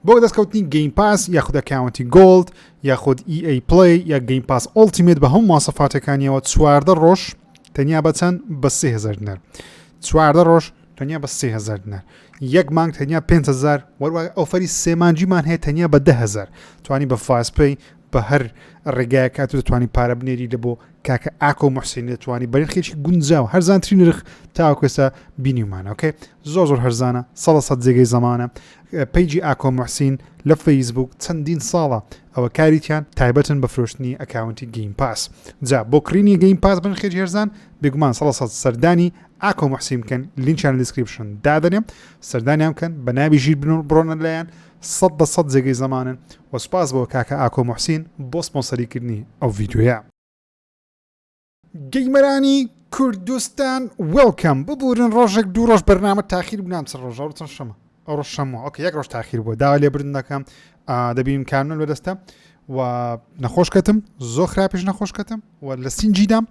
بۆ دەستکەوتنی گەیم پاس یاخود ئەکاونتی گۆڵد یاخود EA Play یا گەیم پاس ئۆڵتیمێت بە هەموو ماسەفاتەکانیەوە 14 ڕۆژ تەنیا بەچەند بە 3000 دینار 14 ڕۆژ تەنیا بە 3000 دینار یەک مانگ تەنیا 5000 وەروە ئۆفەری سێ مانجیمان هەیە تەنیا بە 10000 توانی بە فاستپەی بە هەر ڕێگایە کات و دەتوانی پارە بنێری لە بۆ کاکە ئاکۆ محسین دەتوانی بەرخێکی گونجاو هەرزانترین نرخ تاوەکوێستا بینیمانە ئۆکێ زۆر هەرزانە 100 جێگەی زەمانە پیجی ئاکۆ محسین لە فەیسبوک چەندین ساڵە ئەوە کاریتیان تایبەتن بە فرۆشتنی ئەکاونتی گەیم پاس جا بۆ کڕینی گەیم پاس بنخێکی هەرزان بێگومان 100 سەردانی ئاکۆ محسین بکەن لینکیان دیسکریپشن دادەنێم سەردانیان بکەن بە ناوی ژیر بڕۆنە لایەن 100 جێگەی زەمانن و سپاس بۆ کاکە ئاکۆ محسین بۆ سپۆنسەریکردنی ئەو ڤیدیۆیە. گەیمەرانی کوردستان وێلکەم ببورن ڕۆژێک دوو ڕۆژ بەرنامە تاخیر بنام سەر ڕۆژە چەند شەمە ئەو ڕۆژ شەمەوە ئۆکێ یەک ڕۆژ تاخیر بووە داوا لێبردن دەکەم دەبین کارنل بەدەستە و نەخۆشکەتم زۆر خراپیش نەخۆشکەتم و لە سینجیدام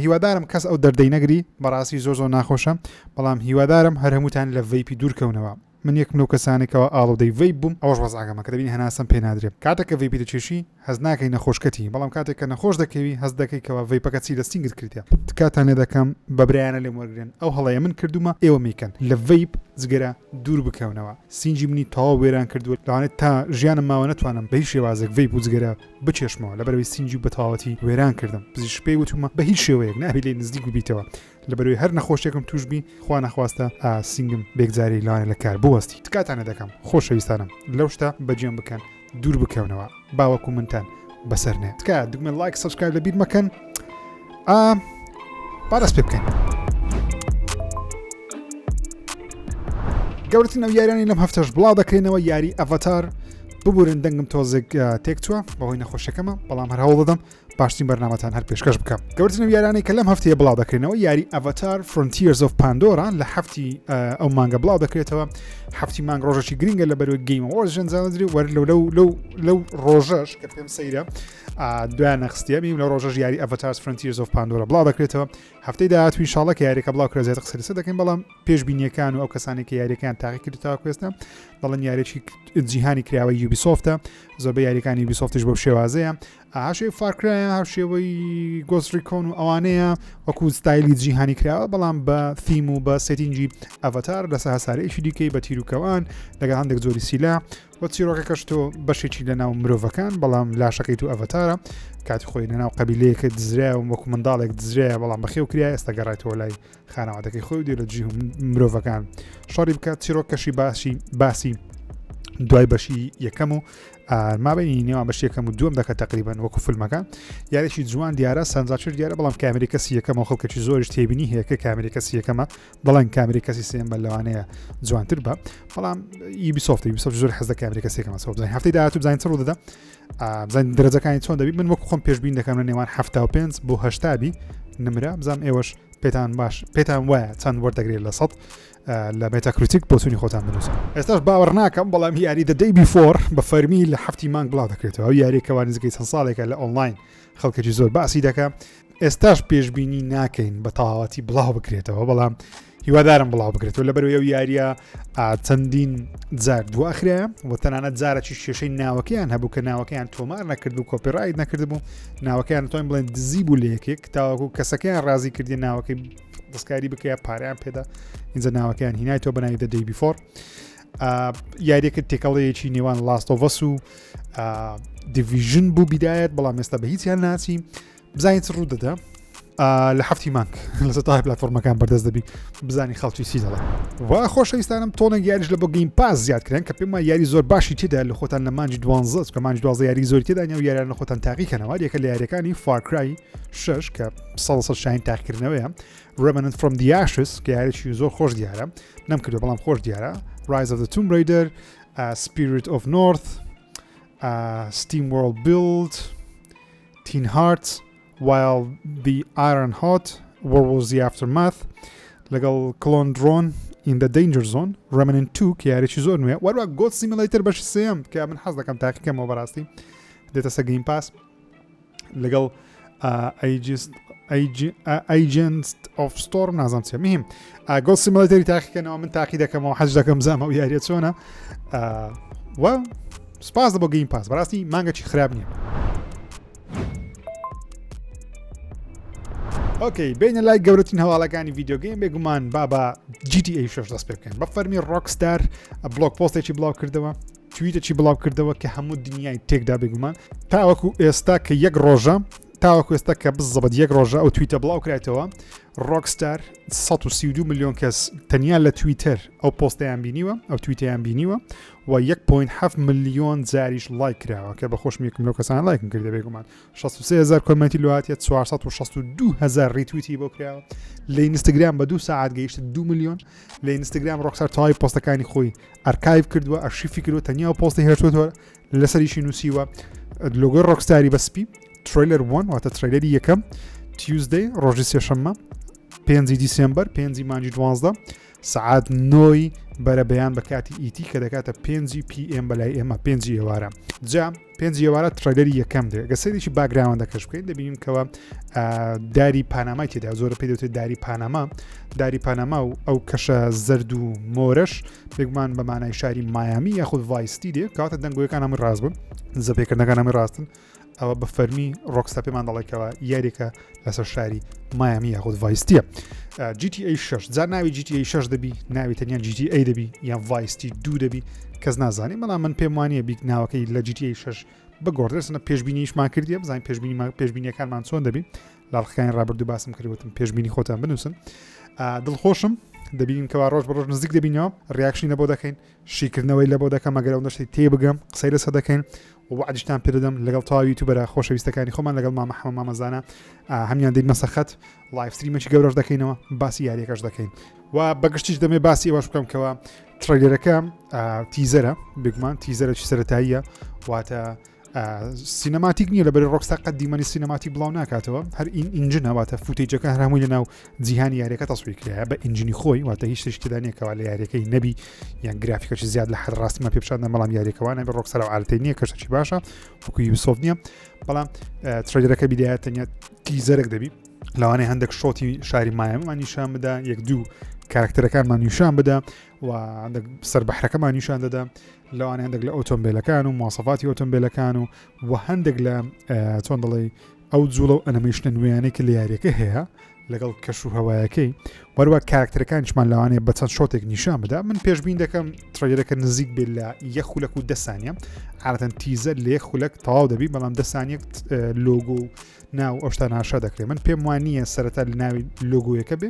هیوادارم کەس ئەو دەردەی نەگری بەڕاستی زۆر ناخۆشە بەڵام هیوادارم هەر هەمووتان لە ڤیپی دوورکەونەوە من یەکم لەو کەسانێکەوە ئاڵودەی ڤیپ بووم ئەوەش وەزعگەمە کە دەبین هەناسم پێ نادرێت کاتێک کە ڤیپی دەچێشی هەز ناکەی نەخۆشکەتی بەڵام کاتێک کە نەخۆش دەکەوی هەز دەکەیکەوە ڤیپەکە چی لە سینگت کردیا تکاتانێ دەکەم بە برایانە لێم وەرگێن ئەو هەڵەیە من کردومە ئێوە میکەن لە ڤیپ جگەرە دوور بکەونەوە سینجی منی تەواو وێران کردووە لەوانێت تا ژیانم ماوە نەتوانم بە هیچ شێوازێک ڤیپ و جگەرە بچێشمەوە لەبەرەوەی سینجی بە تەواوەتی وێران کردم پزیش پێی وتومە بە هیچ شێوەیەک نابێ لێ نزدیک بیتەوە لەبەرەوەی هەر نەخۆشیێکم توشبی خوا نەخواستە سینگم بێکجاری لەوانێ لە کار بوەستی تکاتانە دەکەم خۆشەویستانم لەو شتە بەجێم بکەن دوور بکەونەوە باوەکو منتان بەسەر نێ تکات دوگمە لایک سەبسکرایب لەبیر مەکەن بادەست پێ بکەین گەورەترین ئەو یاریانی لەم هەفتەش بڵاو دەکرێنەوە یاری ئەڤەتار ببورن دەنگم تۆزێک تێکچووە بەهۆی نەخۆشەکەمە بەڵام هەر هەوڵ دەدەم باشترین بەرنامەتان هەر پێشکەش بکەم گەورەترین یارانەی کە لەم هەفتەیە بڵاو دەکرێنەوە یاری ئەڤەتار فرۆنتیرز ئۆف پاندۆرا لە هەفتی ئەو مانگە بڵاو دەکرێتەوە هەفتی مانگ ڕۆژێکی گرینگە لەبەرەوەی گەیم ئەوۆرز ژەنجاندرێ وەر لەو ڕۆژەش کە پێم سەیرە دوایان نەخستیە بیم لە ڕۆژەش یاری ئەڤەتارز فرۆنتیرز ئۆف پاندۆرا بڵاو دەکرێتەوە هەفتەی داهاتوو ئینشاڵڵا کە یاریەکە بڵاو کرێ زیاتر قسەی لەسەر دەکەین بەڵام پێشبینیەکان و ئەو کەسانی کە یاریەکان تاقی کردتەوە کوێستە دەڵێن یاریێکی جیهانی کراوە یوبیسۆفتە زۆربەی یاریەکانی یوبیسۆفتش بەو شێوازەیە هاشوی فارکرایە هاوشێوەی گۆستریکۆن و ئەوانەیە وەکو ستایلی جیهانی کراوە بەڵام بە فیم و بە سێتینجی ئەڤەتار لەسەر هەسارەیەکی دیکەی بە تیرروکەوان لەگەڵ هەندێک زۆری سیلا وە چیرۆکەکەش تۆ بەشێکی لە ناو مرۆڤەکان بەڵام لاشەکەی تو ئەڤەتارە کاتی خۆی لە ناو قەبیلەیەکە دزرا و وەکو منداڵێک دزرا بەڵام بەخێو کریا ئێستا گەڕایەوە لای خانەوادەکەی خۆی دێ لە جیه مرۆڤەکان شەڕی بکات چیرۆکەشی باسی دوای بەشی یەکەم و مابینی نێوان بەشی یەکەم و دووەم دەکات تقریبان وەکو فیلمەکە یاریشی جوان دیارە سەنجاچر دیارە بەڵام کامێرەی کەسی یەکەمەوە خەڵکەکی زۆریش تێبینی هەیە کە کامێرەی کەسی یەکەمە دەڵێن کامێرەی کەسی سێم بە لەوانەیە جوانتر بە بەڵام یوبیسۆفت زۆر حەز دەکات کامێرەی کەسی یەکەمە سەوە بزانین هەفتەی داهاتوو بزانین چ ڕوو دەدا بزانین دەرەجەکانی چۆن دەبی من وەکو خۆم پێشبین دەکەم لە نێوان 75 بۆ 80 بی نمرە بزانم ئێوەش پێتان باش پێتان وایە چەند وەردەگرێت لە 100 لە مێتاکریتیک بۆ سونی خۆتان بنووسن ئێستاش باوەڕ ناکەم بەڵام یاری دە دەی بیفۆر بە فەرمی لە هەفتی مانگ بڵاو دەکرێتەوە ئەو یاریەکەوانی نزیکەی چەند ساڵێکە لە ئۆنلاین خەڵکێکی زۆر باسی دەکەم ئێستاش پێشبینی ناکەین بە تەواوەتی بڵاو بکرێتەوە بەڵام هیوادارم بڵاو بکرێتەوە لەبەرەوەی ئەو یاریە چەندین جار دواخرایە و تەنانەت جارێکی شێشەی ناوەکەیان هەبوو کە ناوەکەیان تۆمار نەکرد و کۆپیڕایت نەکردبوو ناوەکەیان تۆین بڵێن دزی بوو لە یەکێک تاوەکو کەسەکەیان ڕازی کردی ناوەکەی دەستکاری بکە پاریان پێدا اینجا ناوەکەیان هینایتەوە بەناوی دە دەی بیفۆر یاریەکە تێکەڵەیەکی نێوان لاست ئۆف ئەس و دیڤیژن بوو بیدایەت بەڵام ئێستا بە هیچیان ناچی بزانین چ ڕوو دەدا لە هەفتی مانگ لەسەر تای پلاتفۆرمەکان بەردەست دەبی بزانی خەڵکی چی دەڵێ و خۆشەویستانم تۆنێک یاریش لە بۆ گەیم پاس زیادکردن کە پێم وایە یاری زۆر باشی تێدا لە خۆتان لە مانجی 12 کە مانجی 12 یاری زۆری تێدا و یاریان لە خۆتان تاقیکەنەوە یەکە لە یاریەکانی فارکرای 6 کە 100 شاین تاقیکردنەوەیە Remnant from the Ashes کە یاریی زۆر خۆش دیارە نەمکردو بەڵام خۆش دیارە Rise of the Tomb Raider Spirit of North Steam World Build Teen Hearts While the Iron Hot War was the Aftermath لەگەڵ Clone Drone in the Danger Zone Remnant 2 کە یاریی زۆر نوێ وەروە God Simulator بەش سێم کە من حەز دەکەم تاقیکەمەوە بەڕاستی دێتە سە گەیم پاس لەگەڵ Agents of Storm نازانم چێ مهم God Simulator تاقیکەنەوە من تاقی دەکەمەوە حەز دەکەم زامە و یاریە چۆنە و سپاس بۆ گەیم پاس بەڕاستی مانگەی خراپ نییە. ئۆکەی بینە لای گەورەترین هەواڵەکانی ڤیدیۆگەیم بێگومان با GTA 6 دەست پێ بکەین بە فەرمی ڕۆکستار بلۆگ پۆستێکی بڵاو کردەوە تویتێکی بڵاو کردەوە کە هەموو دنیای تێکدا بێگومان تاوەکو ئێستا کە یەک ڕۆژە تاوەکو ئێستا کە بزەبەت یەک ڕۆژە ئەو تویتە بڵاو کرایەوە ڕۆکستار 132 میلیۆن کەس تەنیا لە تویتەر ئەو پۆستەیان بینیوە ئەو تویتەیان بینیوە و 1.7 میلیۆن جاریش لایک کراوە کە بەخۆشمیەکم لەو کەسان لایکم کردە بێگومان 63,000 کۆمنتی لواتێت 462,000 ریتویتی بۆ کراوە لە ئینستاگرام بە 2 ساعت گەیشتە 2 میلیۆن لە ئینستاگرام ڕۆکستار تەواوی پۆستەکانی خۆی ئەرکایڤ کردووە ئەرشیفی کردووە تەنیا و پۆستی هێرتووەوە لەسەریشی نووسیوە لۆگۆی ڕۆکستاری بەسپی تریلر 1 واتە تریلەری یەکەم تیوزدەی ڕۆژی سێشەممە 5 دیسمبر 5 مانجی 12 سعات 9 بەرە بەیان بە کاتی ئیتی کە دەکاتە 5 PM بەلای ئێمە 5 ئێوارە جا 5 ئێوارە تریلەری یەکەم دێ گەسەریشی باگراوەندە کەش بکەین دەبینیم کەوە داری پانامای تێدا زۆرە پێ دەوتێت داری پاناما و ئەو کەشە زەرد و مۆرەش بێگومان بەمانای شاری مایامی یاخود ڤایستی دێ کاتە دەنگۆیەکان هەمووی ڕاست بن زەپێکردنەکان هەمووی ڕاستن ئەوە بە فەرمی ڕۆکستا پێمان دەڵێکەوە یاریکە لەسەر شاری مایامی یاخود ڤایستیە GTA 6 جا ناوی GTA 6 دەبی ناوی تەنیا GTA دەبی یان ڤایستی 2 دەبی کەس نازانی بەڵام من پێم وانییە بیک ناوەکەی لە GTA 6 بگۆڕدرسنە پێشبینیشمان کردیە بزانین پێشبینیەکانمان چۆن دەبی لاڵخەکانی ڕابردوو باسم کردوتم پێشبینی خۆتان بنووسن دڵخۆشم دەبینین کەوا ڕۆژ بە ڕۆژ نزیک دەبینەوە ڕیاکشنی لە بۆ دەکەین شیکردنەوەی لە بۆ دەکەم ئەگەر ئەو نەشتی تێبگەم قسەی لەسەر دەکەین وعدشتان پێدەدەم لەگەڵ تەواوی یوتیوبەرە خۆشەویستەکانی خۆمان لەگەڵ مامەحەمەد مامەزانە هەمیان دەین مەسەخەت لایڤ ستریمێکی گەورەش دەکەینەوە باسی یاریەکەش دەکەین و بەگشتیش دەمێ باسی ئەوەش بکەم کەوە تریلەرەکە تیزەرە بگومان تیزەرەی سەرەتاییە واتە سینەماتیک نییە لەبەر ڕۆکستا قەت دیمەنی سینەماتی بڵاو ناکاتەوە هەر این ئینجنە واتە فوتیجەکە هەمووی لە ناو جیهانی یاریەکە تەسویر کرایە بە ئینجنی خۆی واتە هیچ شتێکی دانیەکەوە لە یاریەکەی نەبی یان گرافیکەی زیاد لە حد ڕاستیمە پێ بشاندە بەڵام یاریەکەوانە بە ڕۆکستا و ئالتەی نییە کەشتێکی باشە وەکو یوبیسۆفت نییە بەڵام تریلەرەکە بیدایە تەنیا تیزەرێک دەبی لەوانەیە هەندێک شۆتی شاری مایەمەمان نیشان بدا یەک دوو کارکتەرەکانمان نیشان بدا و هەندێک سەربەحرەکەمان نیشان دەدا لەوانە هەندێک لە ئۆتۆمبیلەکان و مواصفاتی ئۆتۆمبیلەکان و هەندێک لە چۆن دەڵێ ئەو جوڵە و ئەنەمەیشتە نوێیانەی کە لە یاریەکە هەیە لەگەڵ کەش و هەوایەکەی وەروە کارکتەرەکانیشمان لەوانەیە بە چەند شۆتێک نیشان بدا من پێشبین دەکەم تریلەرەکە نزیک بێت لە 1 خولەک و 10 سانیە عادەتەن تیزەر لە 1 خولەک تەواو دەبی بەڵام 10 سانیەک لۆگۆ و ناو ئەو شتانە ئاشا دەکرێت من پێم وانە سەرەتا لە ناوی لۆگۆیەکە بێ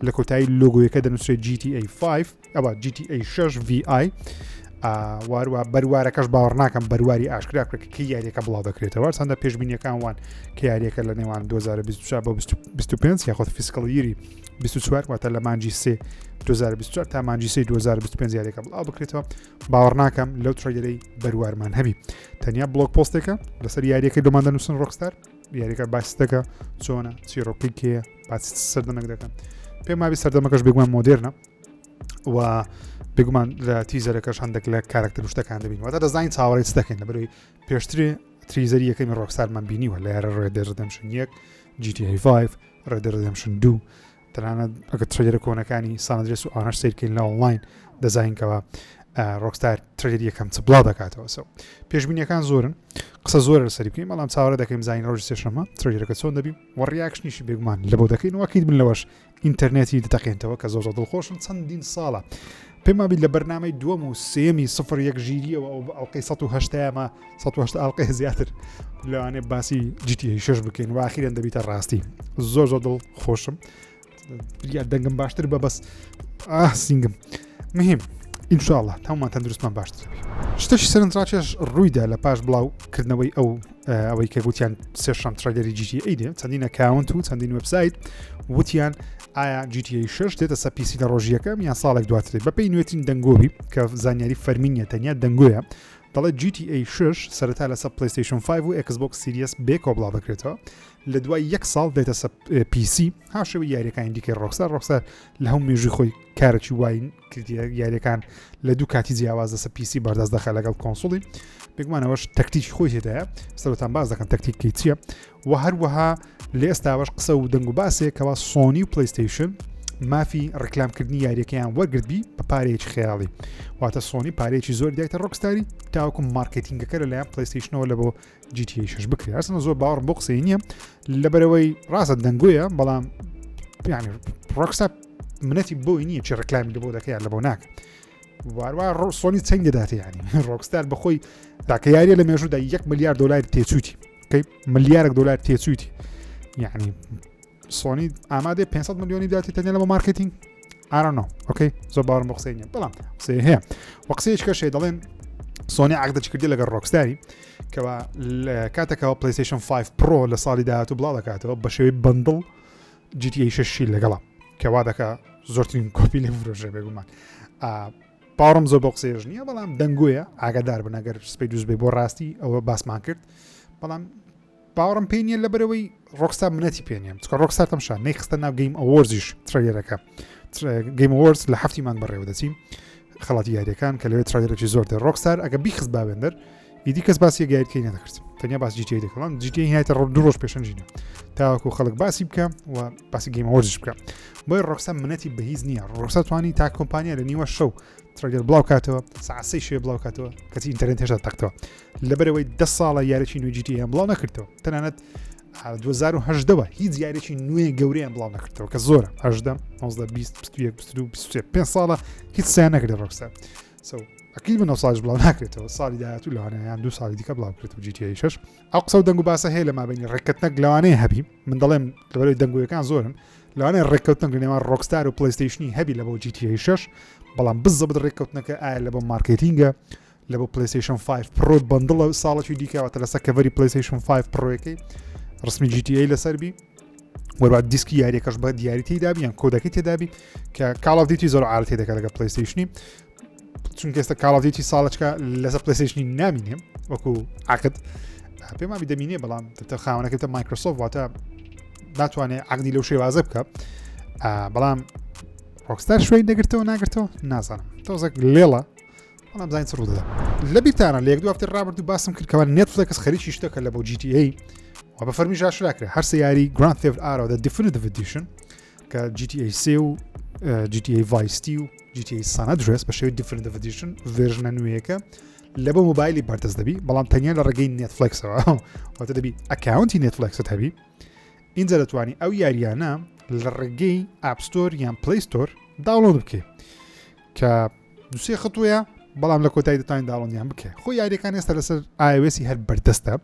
لە کۆتایی لۆگۆیەکە دەنووسێت GTA 5 ئەوە GTA 6 VI واروە بەروارەکەش باوەڕ ناکەم بەرواری ئاشکرا کە یاریەکە بڵاو دەکرێتەوە چەندە پێشبینیەکان وان کە یاریەکە لە نێوان 2024 بۆ 25 یاخۆت فیسکڵیری 24 واتە لە مانجی 3 2024 تا مانجی 3 2025 یاریەکە بڵاو بکرێتەوە باوەڕ ناکەم لەو تریلەرەی بەروارمان هەبی تەنیا بلۆگ پۆستێکە لەسەر یاریەکەی دۆمان دەنووسن ڕۆکستار یاریەکە باسی دەکە چۆنە چیرۆکی کێیە باسی سەردەمەک دەکەن پێم وابی سەردەمەکەش بگومان مۆدێرنە و بگومان لە تیزەرەکەش هەندێک لە کارکتەر شتەکان دەبین واتە دەزانین چاوەڕێت دەکەین لەبەرەوەی پێشتری تریزەری یەکەمی ڕۆکستارمان بینیوە لە یارە ڕێد ڕدەمشن 1 GTA 5 ڕێد ڕدەمشن 2 تەنانەت ئەگە تریلەرە کۆنەکانی سانەدرێس و ئانەش سیرکەین لە ئۆنلاین دەزانینکەوە ڕۆکستار تریلەر یەکەم چ بڵاو دەکاتەوە سەو پێشبینیەکان زۆرن قسە زۆر لەسەری بکەین بەڵام چاوەڕێ دەکەین زانین ڕۆژی سێشەممە تریلەرەکە چۆن دەبی و ڕیاکشنیشی بێگومان لە بۆ دەکەین وەکیت بن لەوەش ئینتەرنێتی دەتەقێنەوە کە زۆر دڵخۆشن چەندین ساڵە پێم وابی لە بەرنامەی دووەم و سێمی 01 ژیریەوە ئەو ئەڵقەی 180 ئەڵقەی زیاتر لەوانێ باسی GTA 6 بکەین و ئاخیرەن دەبیتە ڕاستی زۆر دڵ خۆشم دەنگم باشتر بە بەس سینگم مهم ئینشاءالله هەمومان تەندروستمان باشتر شتێکی سەرنجڕاکێش ڕوویدا لە پاش بڵاوکردنەوەی ئەوەی کە گوتیان سێشەم تریلەری GTA دێ چەندین ئەکاونت و چەندین وێبسایت وتیان ئایا GTA 6 دێتە سەر PC لە ڕۆژیەکەم یان ساڵێک دواترێت بەپێی نوێترین دەنگۆبی کە زانیاری فەرمینیە تەنیا دەنگۆیە دەڵێت GTA 6 سەرەتا لەسەر PlayStation 5 و Xbox Series B کۆبڵاو دەکرێتەوە لە دوای 1 ساڵ دێتە سەر PC هاشەوەی یاریەکانی دیکەی ڕۆکستار لە هەموو مێژووی خۆی کارێکی وای کردی یاریەکان لە دوو کاتی جیاواز لەسەر PC بەردەست دەخە لەگەڵ کۆنسۆڵی بگومانەوەش تەکتیکی خۆی هێدایە سەرۆتان باز دەکەن تەکتیکی چییە و هەروەها لە ئێستاوەش قسە و دەنگ و باسێک کەوا سۆنی و پلیستیشن مافی ڕکلامکردنی یاریەکەیان وەرگرتبی بە پارەیەکی خەیاڵی واتە سۆنی پارەیەکی زۆر دایتە ڕۆکستاری تاوەکو مارکتینگەکە لەلایەن پلەیستیشنەوە لە بۆ GTA 6 بکرێت ئەسڵە زۆر باوەڕم بۆ قسەی نییە لەبەرەوەی ڕاستە دەنگۆیە بەڵام یعنی ڕۆکستار منەتی بۆی نییە چی ڕکلامی لە بۆ دەکەیان لە بۆ ناکە وارووا سۆنی چەند دەداتە یعنی ڕۆکستار بەخۆی تاکە یاریە لە مێژوودا 1 ملیار دلار تێچووتی ملیارێک دلار تێچووتی یعنی سۆنی ئامادە 500 ملیۆنی داتی تەنیا لە بۆ مارکتینگ ئارانۆ ئۆکەی زۆر باوەڕم بە قسەی نییە بەڵام قسەی هەیە وە قسەیەکە شێ دەڵێن سۆنی عقدەی کردی لەگەڵ ڕۆکستاری کەوا کاتێکەوە پلەیستیشن 5 پرۆ لە ساڵی داهاتوو بڵاو دەکاتەوە بە شێوەی بەندڵ GTA 6 لەگەڵا کەوا دەکا زۆرترین کۆپی لێ فرۆژێ بێگومان باوەڕم زۆر بۆ قسەیەش نییە بەڵام دەنگۆیە ئاگادار بن ئەگەر سپەی دووس بێ بۆ ڕاستی ئەوە باسمان کرد بەڵام باوەڕم پێی نییە لەبەرەوەی ڕۆکستار منەتی پێ نییە چکە ڕۆکستار تەمشا نەیخستە ناو گەیم ئەوۆرزیش ترەیلەکە گەیم ئەوۆرز لە 7 مانگ بەڕێوە دەچین خەڵاتی یاریەکان کە لەوێ ترایلەکی زۆر دێ ڕۆکستار ئەگە بیخست باوێندەر ئیدی کەس باسی گایدکەی نەدەکرد تەنیا باس GTA دەکەڵام GTA هینایتە دو ڕۆژ پێشەنجینە تاوەکو خەڵک باسی بکە و باسی گەیم ئەوۆرزش بکە بۆی ڕۆکستار منەتی بەهیز نییە ڕۆکستار توانی تا کۆمپانیا لە نیوە شەو ترایلەر بڵاو کاتەوە ساعەی شێ بڵاو کاتەوە کەسی ئینتەرنێت هێشتا تەختەوە لەبەرەوەی 10 ساڵە یاریی نوێی GTA بڵاو نەکردەوە تەنانەت 2010ەوە هیچ یاریێکی نوێ گەورەیان بڵاو نەکردەوە کە زۆرە 5 ساڵە هیچ سیان نەکرێت ڕۆکستار ئەکیل بە 9 ساڵش بڵاو ناکرێتەوە ساڵی داهاتوو لەوانەیان 2 ساڵی دیکە بڵاو کرێت و GTA 6 ئەو قسە و دەنگ و باسە هەیە لە مابینی ڕێککەوتنەک لەوانەیە هەبی من دەڵێم لەبەرەوەی دەنگۆیەکان زۆرن لەوانەیە ڕێککەوتنەک لە نێوان ڕۆکستار و پلەیستیشنی هەبی لە بۆ GTA 6 بەڵام بزەبت ڕێککەوتنەکە ئایا لە بۆ مارکتینگە لە بۆ پلەیستیشن 5 پرۆ بەندڵە ساڵێکی دیکەواتە لەسەر کەڤەری پلەیستیشن 5 پرۆیەکەی ڕسمی GTA لەسەربی وەروە دیسکی یاریەکەش بە دیاری تێدابی یان کۆدەکەی تێدابی کە Call of Duty زۆر عالەتی دەکات لەگە پلەیستیشنی چونکە ئێستا Call of Duty ساڵەچکە لەسەر پلەیستیشنی نامینێ وەکو عقد پێم وابی دەمینێ بەڵام خاوەنەکەی تە مایکرۆسۆفت واتە ناتوانێت عقدی لەو شێوازە بکە بەڵام ڕۆکستار شوێی نەگرتەوە ناگرتەوە نازانم تۆزێک لێڵە بەڵام زانین چ ڕوودەدا لە بیرتانە لە 1-2 هەفتەی ڕابردوو باسم کرد کەوا نێتفلیکس خەریکی شتەکە لە بۆ GTA و بە فەرمی ژاشراکرێ هەر سە یاری Grand Theft Auto The Definitive Edition کە GTA 3 و GTA Vice City و GTA San Andreas بە شێوەی Definitive Edition ڤێرژنە نوێیەکە لە بۆ مۆبایلی بەردەست دەبی بەڵام تەنیا لە ڕێگەی نێتفلیکسەوە واتە دەبی ئەکاونتی نێتفلیکست هەبی اینجا دەتوانی ئەو یاریانە لە ڕێگەی ئاپستۆر یان پلی ستۆر داوڵۆد بکەیت کە دوسێ خەتوویە بەڵام لە کۆتایی دەتوانین داوڵۆنیان بکەیت خۆ یاریەکان ئێستا لەسەر iOS هەر بەردەستە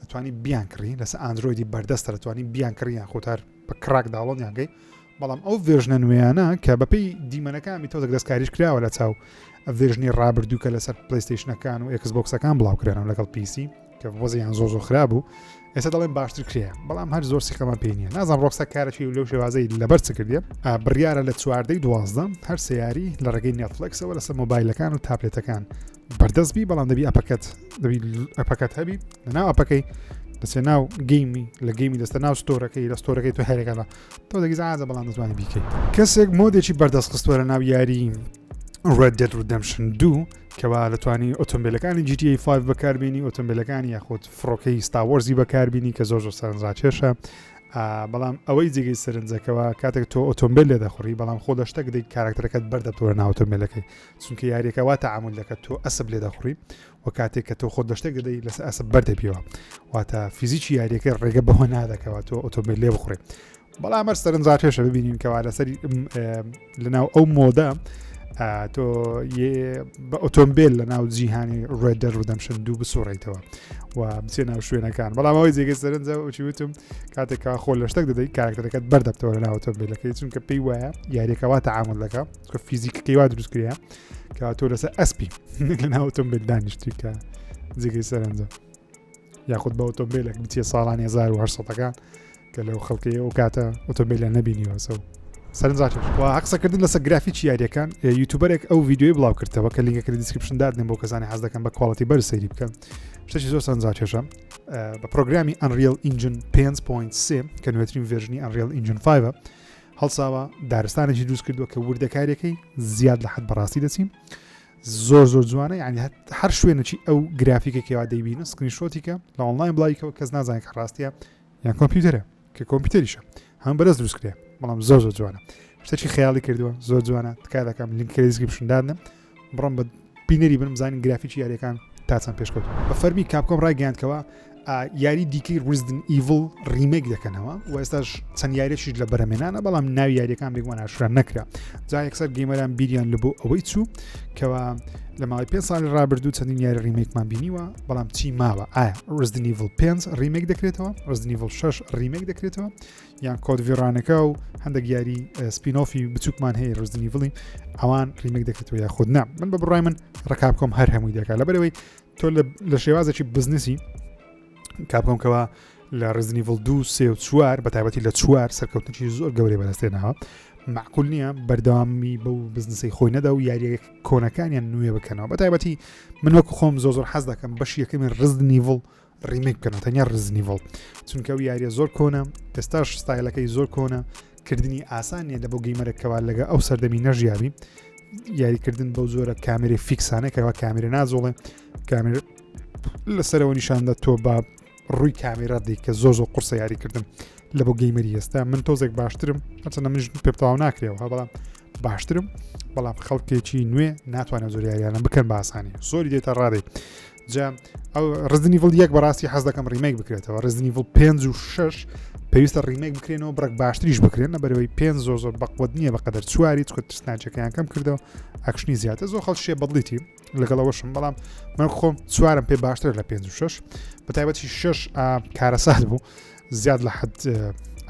دەتوانی بیان کڕی لەسەر ئاندرۆیدی بەردەستە دەتوانی بیان کڕیان خۆتار بە کراک داوڵۆنیانگەی بەڵام ئەو ڤێژنە نوێیانە کە بەپێی دیمەنەکانی تۆزێک دەستکاریش کراوە لە چاو ڤێژنی ڕابردووکە لەسەر پلەیستیشنەکان و ئەکسبۆکسەکان بڵاوکرێنەوە لەگەڵ PC کە وەزیان زۆر خراپ بوو ئێستا دەڵێن باشتر کرێ بەڵام هەر زۆر سیخەمە پێی نییە نازان ڕۆکستار کارێکی لەو شێوازەی لەبەر چ کردێ بڕیارە لە 12 هەر سیاری لە ڕێگەی نێتفلیکسەوە لەسەر مۆبایلەکان و تابلێتەکان بەردەستبی بەڵام دەبی ئەپەکەت هەبی لەناو ئەپەکەی دەچێت ناو گەیمی لە گەیمی دەستە ناو ستۆرەکەی لە ستۆرەکەی تو هەرێکەکە تۆ دەگیزانە بەڵام دەتوانانی بیکەیت کەسێک مۆدێکی بەردەست خستووە لە ناو یاری Red Dead Redemption 2 کەوا دەتوانی ئۆتۆمبیلەکانی GTA 5 بەکاربیێنی ئۆتۆمبیلەکانی یاخود فڕۆکەی Star Warsی بەکاربیێنی کە زۆر سەرنجاکێشە بەڵام ئەوەی جێگەی سەرنجەکەەوە کاتێک تۆ ئۆتۆمبیل لێ دەخوڕی بەڵام خۆ دەشتە دەی کارکتەرەکەت بەردەبتەوە ناو ئۆتۆمبیلەکەی چونکە یاریەکەوا تەعاملەکە تۆ ئەسب لێ دەخوڕی و کاتێک کە تۆ خۆ دەشتێک دەدەی لەسەر ئەسب بەردەبیەوە واتە فیزیکی یاریەکە ڕێگە بەهۆ نادەکەوە تۆ ئۆتۆمبیل لێ بخوڕی بەڵام هەر سەرنجاکێشە ببینین کەوا لەسەری لەناو ئەو مۆدە تۆ بە ئۆتۆمبیل لە ناو جیهانی Red Dead Redemption 2 بسوڕیتەوە و بچێ ناو شوێنەکان بەڵام ئەوەی جێگەی سەرنجە وچی وتم کاتێکا خۆ لە شتێک دەدەی کارکتەرەکەت بەردەبتەوە لە ناو ئۆتۆمبیلەکەی چونکە پێی وایە یاریەکەوا تەعامل دەکات چونکە فیزیکەکەی وا دروستکریا کە تۆ لەسەر ئەسپی لە ناو ئۆتۆمبیل دانیشتی کە جێگەی سەرنجە یاخود بە ئۆتۆمبیلێک بچێ ساڵانی 1800ەکان کە لەو خەڵکەی ئەو کاتە ئۆتۆمبیلیان نەبینیوە سەو سەرنجاکێش قسەکردن لەسەر گرافیکی یاریەکان یوتیوبەرێک ئەو ڤیددیۆی بڵاو کردەوە کە لینکەکە لە دیسکریپشن دادنێن بۆ کەسانی حەز دەکەن بە کواڵەتی بەر سەیری بکەن شتێکی زۆر سەرنجاکێشە بە پرۆگرامی Unreal Engine 5.3 کە نوێترین ڤێرژنی Unreal Engine 5 هەڵساوە دارستانێکی دروست کردووە کە وردەکاریەکەی زیاد لە حەد بەڕاستی دەچین زۆر جوانە یعنی هەر شوێنەی ئەو گرافیکێکەوە دەیبینە سکرینشۆتیکە لە ئۆنلاین بڵایکەوە کەس نازانێت کە ڕاستیە یان کۆمپیوتەرە کە کۆمپیوتەریشە هەم بەرز دروست کرێ بەڵام زۆر جوانە شتێکی خەیاڵی کردووە زۆر جوانە تکا دەکەم لینکە دیسکریپشن دادنم بڕۆم بە بینەری بنم زانین گرافیکی یاریەکان تاچەند پێشکەوت بە فەرمی کاپکۆم ڕایگەیاندکەوە یاری دیکەی ریزدن ئیڤڵ ریمێک دەکەنەوە و ئێستاش چەند یاریەکیش لە بەرەمێنانە بەڵام ناوی یاریەکان بێگومان ئاشکرا نەکرا جا یەکسەر گەیمەران بیریان لە بۆ ئەوەی چوو کەوا لە ماوەی 5 ساڵی ڕابردوو چەندین یاری ریمێکمان بینیوە بەڵام چی ماوە ئایا ریزدن ئیڤڵ 5 ریمێک دەکرێتەوە ریزدن ئیڤڵ 6 ریمێک دەکرێتەوە یان کۆد ڤێرانەکە و هەندێک یاری سپینۆفی بچووکمان هەیە ریزدن ئیڤڵی ئەوان ریمێک دەکرێتەوە یا خۆت نا من بە بڕای من ڕکابکۆم هەر هەمووی دەکات لەبەرەوەی تۆ لە شێوازێکی بزنسی کاپکۆمکەوە لە ریزدن ئیڤڵ 2 3 و 4 بەتایبەتی لە 4 سەرکەوتنی زۆر گەورەی بەدەستێنەوە معقول نییە بەردەوامی بەو بزنسی خۆی نەدا و یاریە کۆنەکانیان نوێ بکەنەوە بەتایبەتی من وەکو خۆم زۆر حەز دەکەم بەشی یەکەمی ریزدن ئیڤڵ ریمێک بکەنەوە تەنیا ریزدن ئیڤڵ چونکە ئەو یاریە زۆر کۆنە ئێستاش ستایلەکەی زۆر کۆنە کردنی ئاسانیە لە بۆ گەیمەرێکەوە لەگە ئەو سەردەمی نەژیابی یاریکردن بەو زۆرە کامێرە فیکسانە کەەوە کامێرە نازۆڵێ کامێرە لەسەرەوە نیشاندا تۆ بە ڕووی کامێرە دی کە زۆر قورسە یاریکردن لە بۆ گەیمەری ئێستا من تۆزێک باشترم هەرچەندە منش پێتەواو ناکرێەوە بەڵام باشترم بەڵام خەڵکێکی نوێ ناتوانێت زۆر یاریانە بکەن بە ئاسانی زۆری دێتە ڕادێ جا ئەو ریزدن ئیڤڵ 1 بەڕاستی حەز دەکەم ریمێک بکرێتەوە ریزدن ئیڤڵ 5 و 6 پێویستە ریمێک بکرێنەوە بڕک باشتریش بکرێن لەبەرەوەی 5 زۆر بەقوت نییە بەقەدەر چواری چکە ترسناچەکەیان کەم کردەوە ئەکشنی زیاتر زۆر خەڵشێ بەدڵیتی لەگەڵەوەشم بەڵام من خۆم چوارم پێ باشتر لە 5 و 6 بەتایبەتی 6 کارەسات بوو زیاد لە حد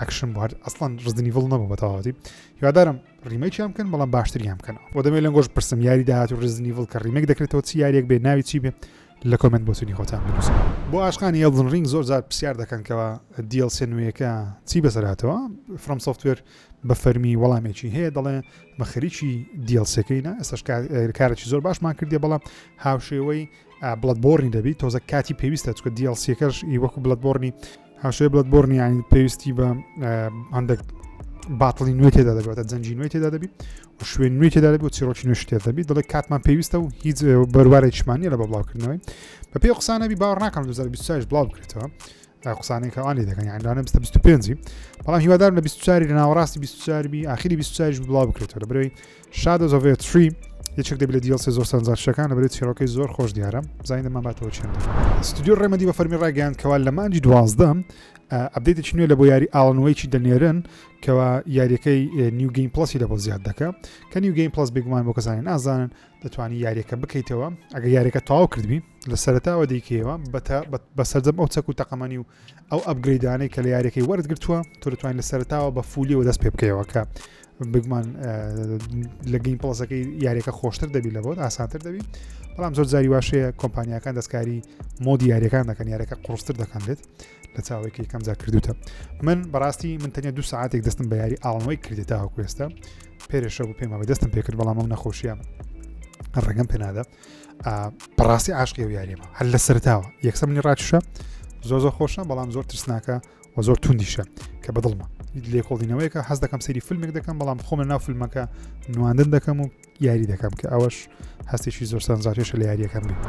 ئەکشن بوو ئەسڵان ریزدن ئیڤڵ نەبوو بەتەواوەتی هیوادارم ریمێکیان بکەن بەڵام باشتریان بکەنەوە بۆ دەمێت لەنگۆش پرسم یاری داهات و ریزدن ئیڤڵ کە ریمێک دەکرێتەوە چی یاریەک بێ ناوی چی بێ لە کۆمنت بۆچنی خۆتان بنووسن بۆ ئاشقانی ئەلدن ڕینگ زۆر جار پرسیار دەکەنکەوە DLC نوێیەکە چی بەسەراتەوە فرۆم سۆفتوێر بە فەرمی وەڵامێکی هەیە دەڵێ مە خەریکی دیڵسەکەینە ئێستاش کارێکی زۆر باشمان کردی بەڵام هاوشێوەی بڵەتبۆرنی دەبی تۆزە کاتی پێویستە چکە دیڵسیەکەش وەکو بڵەتبۆرنی هاوشێوەی بڵەتبۆرنی یانی پێویستی بە هەندێک باتڵی نوێ تێدا دەبێتە جەنجی نوێ تێدا دەبی و شوێن نوێ تێدا دەبێت و چیرۆکی نوێش تێدا دەبی دەڵێ کاتمان پێویستە و هیچ بەروارێکیشمانیە لە بە بڵاوکردنەوەی بە پێی قسانەبی باوەڕ ناکەم 2026 بڵاو بکرێتەوە قسانێکەوانی دەکەن یان لانە 25 بەڵام هیوادارم لە 24 لە ناوەڕاستی 24 ئاخری 24 بڵاو بکرێتەوە لەبەرەوەی Shadows of War 3 یەکێک دەبێت لە DLC زۆر سەرنجشەکان لەبەرێت چیرۆکەی زۆر خۆش دیارە زانین دەمانباتەوە چێن ستودیۆ ڕێمەدی بە فەرمی ڕاگەیاندکەوە لە مانجی 12 ئەپدێتێکی نوێ لە بۆ یاری ئاڵنوەیەکی دەنێرن کەوا یاریەکەی نیو گەیم پلەسی لە بۆ زیاد دەکە کە نیو گەیم پلەس بێگومان بۆ کەسانی نازانن دەتوانی یاریەکە بکەیتەوە ئەگە یاریەکە تەواو کردبی لە سەرەتاوە دەیکەوە بە سەرجەم ئەو چەک و تەقەمەنی و ئەو ئەپگرێدانەی کە لە یاریەکەی وەرزگرتووە تۆ دەتوانین لە سەرەتاوە بە فولیەوە دەست پێ بکەیەوە کە بگومان لە گەیم پلەسەکەی یاریەکە خۆشتر دەبی لە بۆت ئاسانتر دەبی بەڵام زۆر جاری واشەیە کۆمپانیەکان دەستکاری مۆدی یاریەکان دەکەن یاریەکە قورستر دەکەنێت لە چاوێکی کەمجار کردوتە من بەڕاستی من تەنیا 2 ساعتێک دەستم بە یاری ئاڵنەوەی کردێتە هەکوێستا پێرێشە بوو پێمەوەی دەستم پێکرد بەڵام ئەم نەخۆشیە ڕێگەم پێنادا بەڕاستی عاشقی و یاریمە هەر لە سەرتاوە یەکسەر منی ڕاکشە زۆر خۆشە بەڵام زۆر ترسناکە و زۆر توندیشە کە بەدڵمە لێکۆڵینەوەیکە حەز دەکەم سەری فیلمێک دەکەم بەڵام خۆمە ناو فیلمەکە نواندن دەکەم و یاری دەکەم کە ئەوەش هەستێکی زۆر سەرنجڕاکێشە لە یاریەکەم بێت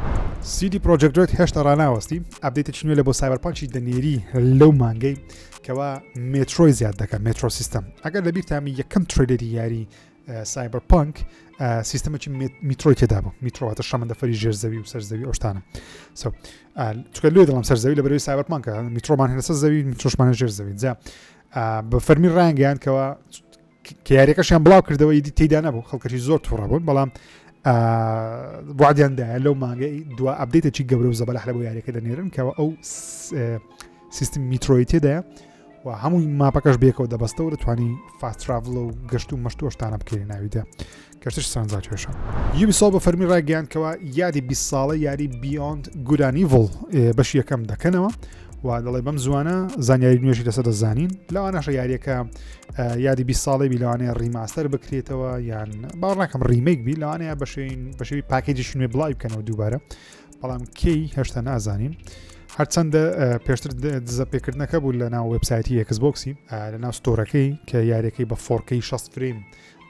CD Projekt Red هێشتا ڕناوەستی ئەپدێتێکی نوێ لە بۆ سایبەرپانکی دەنێری لەو مانگەی کەوا مێترۆی زیاد دەکات مێترۆ سیستەم ئەگەر لەبیر تامی یەکەم تریلەری یاری سایبەرپانک سیستەمێکی میترۆی تێدا بوو میترۆواتە شەمەندەفەری ژێرزەوی و سەرزەوی ئەو شتانە چکە لێ دەڵام سەرزەوی لە بەرەوەی سایبەرپانکە میترۆمان هێنە سەرزەوی میترۆشمانە ژێرزەوی جا بە فەرمی ڕانگەیان کەەوە کە یاریەکەشیان بڵاو کردەوە یدی تێدا نەبوو خەڵکەی زۆر تووڕە بوون بەڵام بوعدیاندایە لەو مانگەی دو ئەپدێتێکی گەورە و زەبەلەح لە بۆ یاریەکە دەنێرن کەەوە ئەو سیستم میترۆی تێدایە و هەمووی ماپەکەش بێکەوە دەبەستە و دەتوانی فاست تراڤڵ و گەشت و مەشت و شتانە بکەی ناویدا کەشتش سەرنجڕاکێشە یوبیسۆفت بە فەرمی ڕاگەیاندکەوە یادی 20 ساڵە یاری Beyond Good and Evil بەشی یەکەم دەکەنەوە و دەڵێ بەم زوانە زانیاری نوێژی لەسەر دەزانین لەوانەشە یاریەکە یادی 20 ساڵی بی لەوانەیە ڕیماستەر بکرێتەوە یان باوەڕ ناکەم ڕیمێک بی لەوانەیە بەشێوی پاکێجی نوێ بڵاوی بکەنەوە دووبارە بەڵام کەی هێشتا نازانین هەرچەندە پێشتر دزە پێکردنەکە بوو لە ناو وبسایتی ئەکسبۆکسی لە ناو ستۆرەکەی کە یاریەکەی بە 4K 60 فریم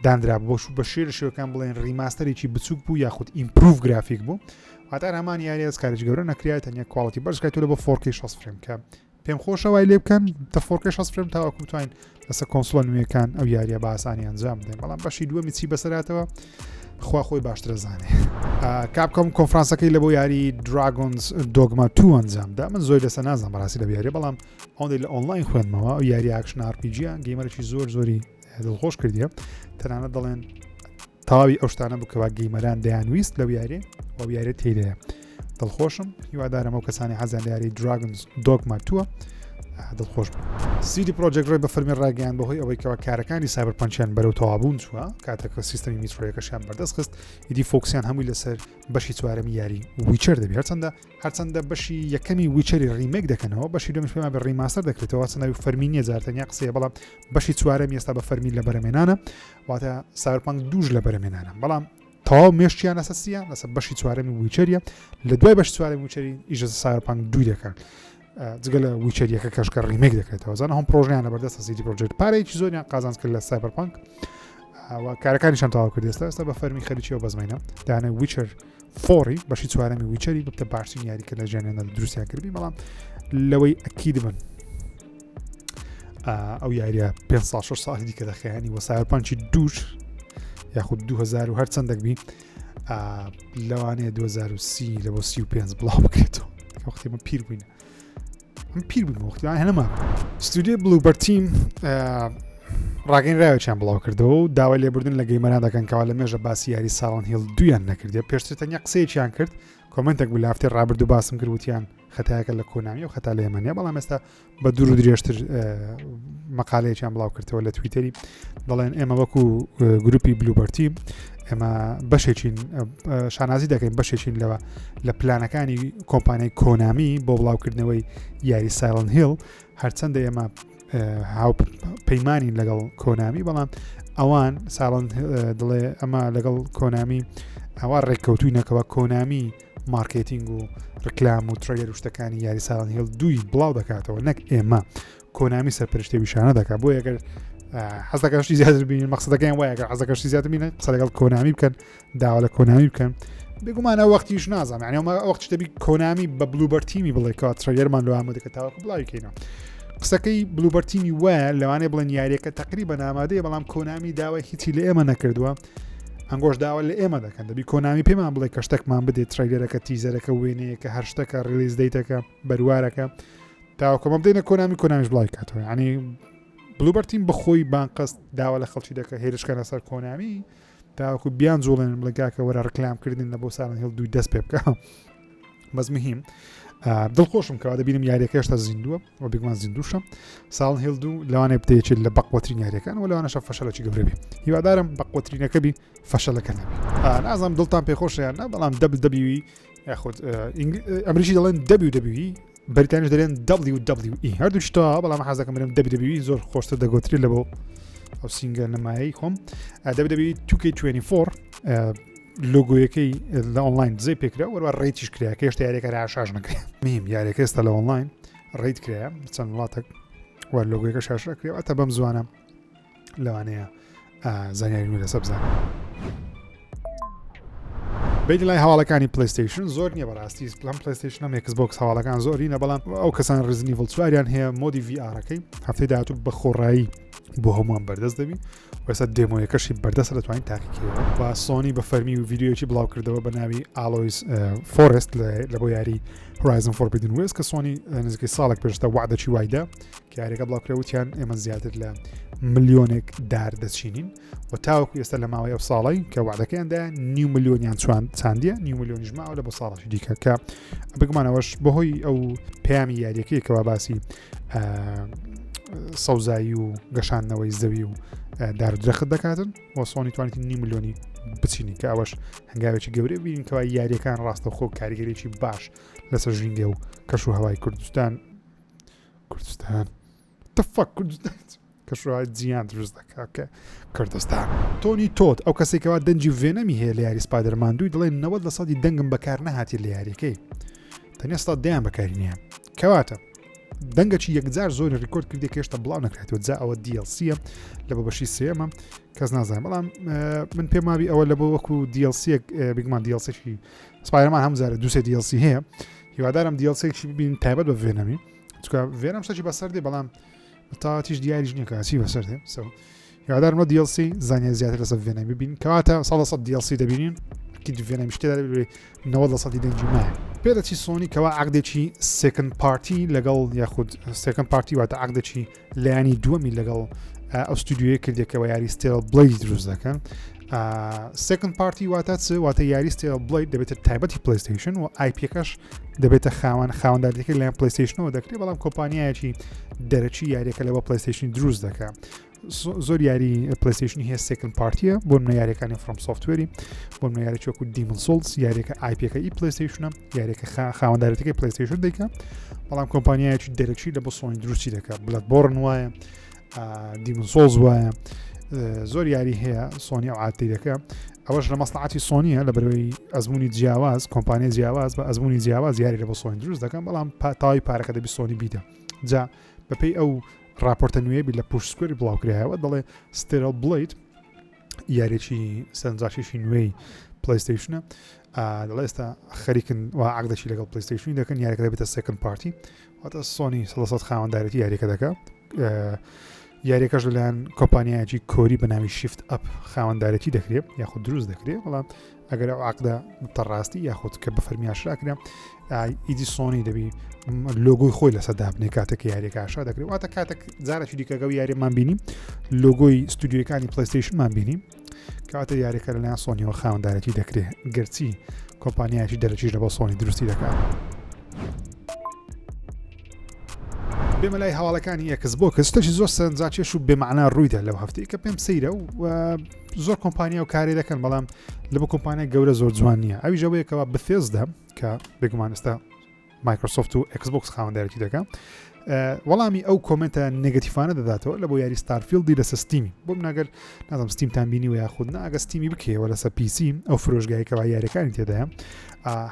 دانرا بۆش بە شێرشەکان بڵێن ڕیماستەرێکی بچوک بوو یاخود ئیمپروف گرافیک بوو هاتار هەمان یاری ئەسکارێک گەورە نەکرێت تەنیا کواڵیتی بەرزکایەوە بە 4K 60 فریم کە پێم خۆشە وای لێ بکەن تەفۆرکەش هەست فرم تاوەکو بتوانین لەسەر کۆنسۆڵە نوێیەکان ئەو یاریە بە ئاسانی ئەنجام بدەین بەڵام بەشی دووەمی چی بەسەراتەوە خوا خۆی باشترە زانێ کاپکۆم کۆنفرانسەکەی لە بۆ یاری دراگۆنز دۆگما 2 ئەنجامدا من زۆر لەسەر نازانم بەڕاستی لە یاریە بەڵام ئەوەندەی لە ئۆنلاین خوێندمەوە ئەو یاری ئاکشن ئارپیجیە گەیمەرێکی زۆری دڵخۆش کردیە تەنانەت دەڵێن تەواوی ئەو شتانە بکەوە گەیمەران دەیانویست لەو یارێ و یارێ تێدەیە دڵخۆشم هیوادارم ئەو کەسانی حەزیان لە یاری دراگۆنز دۆگما 2 دڵخۆش بوو CD Projekt Red بە فەرمی ڕاگەیان بەهۆی ئەوەی کەەوە کارەکانی سایبەرپەنچیان بەرەو تەوابوون چووە کاتێک سیستەمی میترۆیەکەشیان بەردەست خست ئیدی فۆکسیان هەمووی لەسەر بەشی چوارەمی یاری ویچەر دەبێت هەرچەندە بەشی یەکەمی ویچەری ڕیمێک دەکەنەوە بەشی دومیش پێمان بە ڕیماستەر دەکرێتەوە چەندەوی فەرمی نیە جارتەنیا قسەیە بەڵام بەشی چوارەمی ئێستا بە فەرمی لە بەرەمێنانە واتە سایبەرپەنک دووش لە بەرەمێنانە بەڵام تەواو مێشتیان لەسەسیە لەسەر بەشی چوارەمی ویچەریە لە دوای بەشی چوارەمی ویچەری ئیژە سایبەرپەنک 2 دەکەن جگە لە ویچەریەکە کەشکە ڕیمێک دەکرێتەوە زانە هەم پرۆژیان لە بەردەستە CD Projekt پارەیەکی زۆریان قازانج کرد لە سایبەرپەنک کارەکانیشان تەواو کرد ئێستا بە فەرمی خەریکیەوە بەزمینە دانە ویچەر 4 بەشی چوارەمی ویچەری بتە باشترین یاریکە لە ژیانیاندا دروستیان کردی بەڵام لەوەی ئەکید من ئەو یاریە 5-6 ساڵی دیکە دەخەیانی وە سایبەرپەنکی دووش یاخود 2000 و هەر چەندێک بی لەوانەیە 2030 لە بۆ 35 بڵاو بکرێتەوە وەختی من پیر بووینە پیر بووم وەختیان هەنەما ستودیۆ بلوبەر تیم ڕاگەین ڕاوێکیان بڵاو کردەوە و داوای لێبوردن لە گەیمەران دەکەن کەوا لە مێژە باسی یاری ساڵان هێڵ دویان نەکردێ پێشتر تەنیا قسەیەکیان کرد کۆمنتێک بوو لە هەفتەی ڕابردوو باسم کرد وتیان خەتایەکە لە کۆنامی و خەتا لە ئێمەنیە بەڵام ئێستا بە دوور و درێژتر مەقالەیەکیان بڵاو کردەوە لە تویتەری دەڵێن ئێمە وەکو گروپی بلوبەر تیم ئێمە بەشێکین شانازی دەکەین بەشێکین لەوە لە پلانەکانی کۆمپانیای کۆنامی بۆ بڵاوکردنەوەی یاری سایلەنت هیل هەرچەندە ئێمە هاو پەیمانین لەگەڵ کۆنامی بەڵام ئەوان ساڵن دڵێ ئەمە لەگەڵ کۆنامی ئەوە ڕێککەوتوی نەکەوە کۆنامی مارکتینگ و ڕکلام و ترەیەر و شتەکانی یاری ساڵن هێڵ دوی بڵاو دەکاتەوە نەک ئێمە کۆنامی سەرپەرشتێ ویشانە دەکات بۆ یەگەر حەزەکەشتی زیاتر بینین مەقسەدەکەیان وایەگەر حەزەکەشتی زیاتر بینن قسە لەگەڵ کۆنامی بکەن داوا لە کۆنامی بکەن بێگومانە وەختیش نازانم یعنی ئەمە وەخت دەبی کۆنامی بە بلوبەر تیمی بڵێ کات ترەیەرمان لەوە ئامادەکە تاوەکو بڵاویکەینەوە قسەکەی بلوبەر تیمی وایە لەوانەیە بڵێن یاریەکە تقریبا ئامادەیە بەڵام کۆنامی داوای هیچی لە ئێمە نەکردووە ئەنگۆش داوا لە ئێمە دەکەن دەبی کۆنامی پێمان بڵێ کە شتێکمان بدێت ترەیلەرەکە تیزەرەکە وێنەیەکە هەر شتەکە ریلیز دەیتەکە بەروارەکە تاوەکەمە بدەینە کۆنامیش بڵاوی کاتەوە ینی بلوبەر تیم بەخۆی بانقەست داوا لە خەڵکی دەکە هێرشکە لەسەر کۆنامی تاوەکو بیان زۆڵێن بڵێگاکە وەرە ڕکلامکردن لە بۆ ساڵن هێڵ دوی دەست پێ بکە بەس مهم دڵخۆشم کەوا دەبینم یاریەکە هێشتا زیندووە و بێگومان زیندووشە ساڵن هێڵ دوو لەوانەیە بدەیەکێت لە بەقوەترین یاریەکان و لەوانەشە فەشەلێکی گەورە بێ هیوادارم بەقوەترینەکە بی فەشەلەکە نەبێ نازانم دڵتان پێخۆشیان نا بەڵام WWE یاخود ئەمریکی دەڵێن WWE بەریتانیش دەڵێن WWE هەردوو شتا بەڵام حەزەکەم برم WWE زۆر خۆشتر دەگوتری لە بۆ ئەو سینگە نمایی خۆم WWE 2K24 لۆگۆیەکەی لە ئۆنلاین دزەی پێکرا وەروە ڕێتیش کرا کە هێشتا یاریەکە ڕاشاژ نەکرێ میم یاریەکە ئێستا لە ئۆنلاین ڕێیت کرا چەند وڵاتێک وە لۆگۆیەکە شاشرا کرێ ئەتە بەم زوانە لەوانەیە زانیاری نوێ لەسەر بزانێ بین لای هەواڵەکانی پلیستیشن زۆر نییە بەڕاستی پلان پلیستیشن ئەکس بۆکس هەواڵەکان زۆرینە بەڵام ئەو کەسان ڕزنیڤڵ چواریان هەیە مۆدی VRەکەی هەفتەی داهاتوو بە خۆڕایی بۆ هەمووان بەردەست دەبی وەستا دێمۆیەکەشی بەردەست دەتوانین تاقیکەوە و سۆنی بە فەرمی و ڤیددیۆکی بڵاو کردەوە بە ناوی ئالۆیز فۆرست لە بۆ یاری هۆرایزن فۆربیدن وێست کە سۆنی نزیکەی ساڵێک پێشتە وعدەکی وایدا کە یاریەکە بڵاوکرێوتیان ئێمە زیاتر لە ملیۆنێک دار دەچینین و تاوەکو ئێستا لە ماوەی ئەو ساڵی کە وعدەکەیاندا 9 ملیۆنیان چاندیە 9 ملیۆنیش ماوە لە بۆ ساڵی دیکە کە بگمانەوەش بەهۆی ئەو پەیامی یاریەکەیەکەوە باسی سەوزایی و گەشانەوەی زەوی و دارودرەخت دەکاتن و سۆنی توانێتی 9 ملیۆنی بچینی کە ئەوەش هەنگاوێکی گەورەی بینین کەوا یاریەکان ڕاستەوخۆ کاریگەرێکی باش لەسەر ژینگە و کەش و هەوای کوردستان تفەک کوردستان کەشوهای جیان دروست دەکات کوردستان تۆنی تۆت ئەو کەسێکەوە دەنجی ڤێنەمی هەیە لە یاری سپایدەرمان دوی دەڵێن 90% دەنگم بەکار نەهاتی لە یاریەکەی تەنیا ستا دەیان بەکاری نییە کەواتە دەنگەکی یەکجار زۆر ڕیکۆرد کردی کە هێشتا بڵاو نەکرێتەوە جا ئەوە DLCە لە بە بەشی سێمە کەس نازانم بەڵام من پێم وابی ئەوە لە بۆ وەکو DLCێک بگمان DLCی سپایدەرمان هەمزارە دووسێ DLC هەیە هیوادارم DLCێکی ببین تایبەت بە ڤێنەمی چکە وێرم شتێکی بەسەر دێ بەڵام تا تیش دیاریش نییە کاسی بەسەر دێ یادارمە DLC زانیاری زیاتر لەسەر وێنەی ببین کەواتە 100% DLC دەبینین کی وێنەی شتێدا 90% دەنجی مایە پێدەچی سۆنی کەوا عقدێکی سێکند پارتی لەگەڵ یاخود سێکند پارتی واتە عقدێکی لایانی دووەمی لەگەڵ ئەو ستودیۆیە کردێکەوە یاری ستێل بڵێدی دروست دەکەن سێکند پارتی واتە چ واتە یاری ستێل بڵێد دەبێتە تایبەتی پلیستیشن و آیپەکەش دەبێتە خاوەنداریەکە لایەن پلیستیشنەوە دەکرێت بەڵام کۆمپانیایەکی دەرەچی یاریەکە لەوە پلیستیشنی دروست دەکات زۆر یاری پلیستیشنی هەیە سێکند پارتیە بۆ منە یاریەکانی فرۆم سۆفتوێری بۆ منە یاری چۆکو دیمن سولز یاریەکە آیپەکە ای پلیستیشنە یاریەکە خاوەنداریەکەی پلیستیشن دەکات بەڵام کۆمپانیایەکی دەرەچی لە بۆ سۆنی دروستی دەکات بلەت بۆرن وایە دیمن سولز وایە زۆر یاری هەیە سۆنی ئەو عادەی دەکات ئەوەش لە مەسلحەتی سۆنیە لە بەرەوەی ئەزمموی جیاواز کۆمپانیای جیاواز بە ئەزمموی جیاواز یاری لە بۆ سۆنی دروست دەکەن بەڵام تاوای پارەکە دەبی سۆنی بیدە جا بەپێی ئەو راپۆرتە نوێ بی لە پشتسکوێری بڵاوکرایەوە دەڵێ ستێرل بڵیت یاریێکی سەرنجاشیشی نوێی پلیستیشنە دەڵێ ئێستا خەریکن و عقدەشی لەگەڵ پلیستیشنی دەکەن یاریەکە دەبێتە سێکند پارتی واتە سۆنی 100% خاوەنداریەتی یاریەکە دەکات یاریەکەش لەلایەن کۆمپانیایەکی کۆری بە ناوی شیفت ئەپ خاوەنداریەتی دەکرێت یاخود دروست دەکرێت بەڵام ئەگەر ئەو عقدە تەڕاستی یاخود کە بە فەرمی ئاشراکرا ئیدی سۆنی دەبی لۆگۆی خۆی لەسەر دابنێ کاتێک یاریەکە ئاشرا دەکرێت واتە کاتێک جارێکی دیکەگە و یاریمان بینیم لۆگۆی ستودیۆکانی پلیستیشنمان بینیم کاتە یاریەکە لەلایەن سۆنیەوە خاوەنداریەتی دەکرێت گەرچی کۆمپانیایەکی دەرەچیش لە بۆ سۆنی دروستی دەکات بێمە لای هەواڵەکانی ئەکس بۆ کە شتێکی زۆر سەرنجاکێش و بێمەعنا ڕوویدا لەو هەفتەیە کە پێم سەیرە و زۆر کۆمپانیا و کارێ دەکەن بەڵام لە بۆ کۆمپانیای گەورە زۆر جوان نییە ئەوی ژەوەیەکەوە بەفێزدا کە بێگومان ئێستا مایکرۆسۆفت و ئەکسبۆکس خاوەنداریەتی دەکەن وەڵامی ئەو کۆمنتە نگەتیفانە دەداتەوە لە بۆ یاری ستارفیلدی لەسەر ستیمی بۆ مناگەر نازم ستیمتان بینی و یاخود ناگە ستیمی بکەوە لەسەر پیسی ئەو فرۆژگایەکەوە یاریەکانی تێدایە